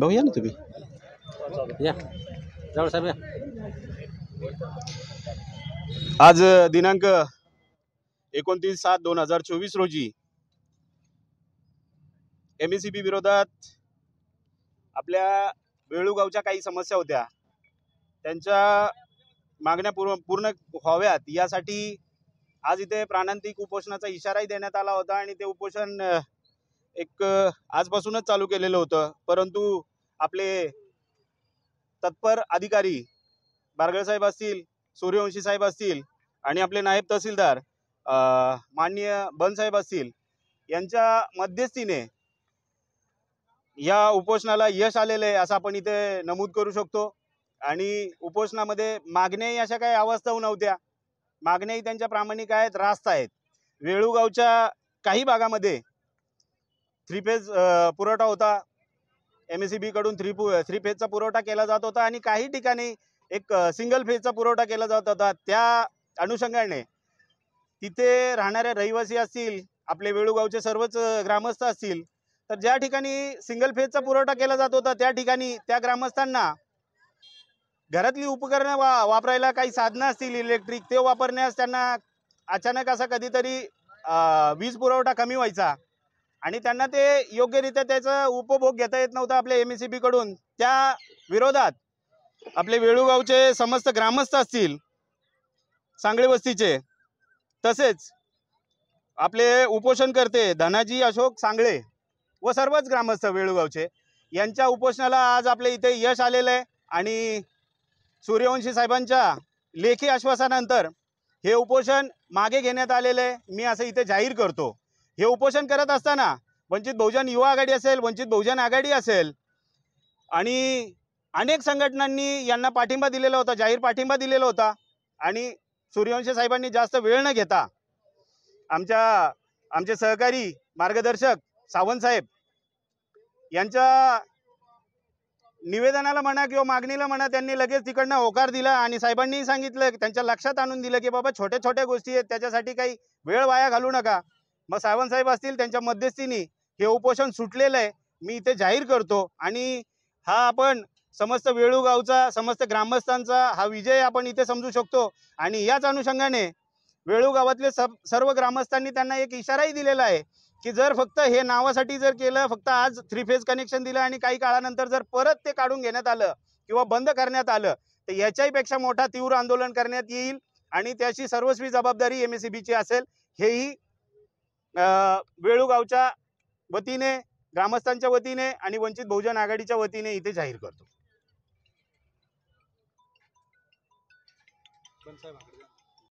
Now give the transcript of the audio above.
भाऊ या ना तुम्ही या जाऊ साहेब या। आज दिनांक 29/7/2024 रोजी MSEB विरोधात आपल्या वेळूगावच्या काही समस्या होत्या, त्यांच्या मागण्या पूर्ण व्हाव्यात यासाठी आज इथे प्राणांतिक उपोषणाचा इशाराही देण्यात आला होता आणि ते उपोषण एक आजपासूनच चालू केलेलं होतं। परंतु आपले तत्पर अधिकारी बारगळ साहेब असतील, सूर्यवंशी साहेब असतील आणि आपले नायब तहसीलदार माननीय बनसाहेब असतील यांच्या मध्यस्थीने या उपोषणाला यश आलेले आहे असं आपण इथे नमूद करू शकतो। आणि उपोषणामध्ये मागण्याही अशा काही अवास्तव नव्हत्या, मागण्याही त्यांच्या प्रामाणिक आहेत, रास्त आहेत। वेळूगावच्या काही भागामध्ये 3 फेज पुरवठा होता, MSEB कडून 3 फेजचा पुरवठा केला जात होता आणि काही ठिकाणी एक सिंगल फेजचा पुरवठा केला जात होता। त्या अनुषंगाने तिथे राहणारे रहिवासी असतील, आपले वेळूगावचे सर्वच ग्रामस्थ असतील, तर ज्या ठिकाणी सिंगल फेजचा पुरवठा केला जात होता त्या ठिकाणी त्या ग्रामस्थांना घरातली उपकरणं वापरायला काही साधनं असतील इलेक्ट्रिक, ते वापरण्यास त्यांना अचानक असा कधीतरी वीज पुरवठा कमी व्हायचा आणि त्यांना ते योग्यरित्या त्याचा उपभोग घेता येत नव्हता आपल्या MSEB कडून। त्या विरोधात आपले वेळूगावचे समस्त ग्रामस्थ असतील, सांगळे वस्तीचे, तसेच आपले उपोषणकर्ते धनाजी अशोक सांगळे व सर्वच ग्रामस्थ वेळूगावचे यांच्या उपोषणाला आज आपल्या इथे यश आलेलं आहे। आणि सूर्यवंशी साहेबांच्या लेखी आश्वासनानंतर हे उपोषण मागे घेण्यात आलेलं आहे, मी असं इथे जाहीर करतो। हे उपोषण करत असताना वंचित बहुजन युवा आघाडी असेल, वंचित बहुजन आघाडी असेल आणि अनेक संघटनांनी यांना पाठिंबा दिलेला होता, जाहीर पाठिंबा दिलेला होता। आणि सूर्यवंशी साहेबांनी जास्त वेळ न घेता आमचे सहकारी मार्गदर्शक सावंत साहेब यांच्या निवेदनाला म्हणा किंवा मागणीला म्हणा, त्यांनी लगेच तिकडनं होकार दिला आणि साहेबांनी सांगितलं, त्यांच्या लक्षात आणून दिलं की बाबा छोट्या छोट्या गोष्टी आहेत, त्याच्यासाठी काही वेळ वाया घालू नका। मग सावंत साहेब असतील, त्यांच्या मध्यस्थीने हे उपोषण सुटलेलं आहे, मी इथे जाहीर करतो। आणि हा आपण समस्त वेळूगावचा, समस्त ग्रामस्थांचा हा विजय आपण इथे समजू शकतो। आणि याच अनुषंगाने वेळूगावातले सर्व ग्रामस्थांनी त्यांना एक इशाराही दिलेला आहे की जर फक्त हे नावासाठी जर केलं, फक्त आज 3 फेज कनेक्शन दिलं आणि काही काळानंतर जर परत ते काढून घेण्यात आलं किंवा बंद करण्यात आलं तर याच्याही पेक्षा मोठा तीव्र आंदोलन करण्यात येईल आणि त्याची सर्वस्वी जबाबदारी MSEBची असेल। हेही वेळूगावच्या वतीने, ग्रामस्थांच्या वतीने आणि वंचित बहुजन आघाडीच्या वतीने इथे जाहीर करतो।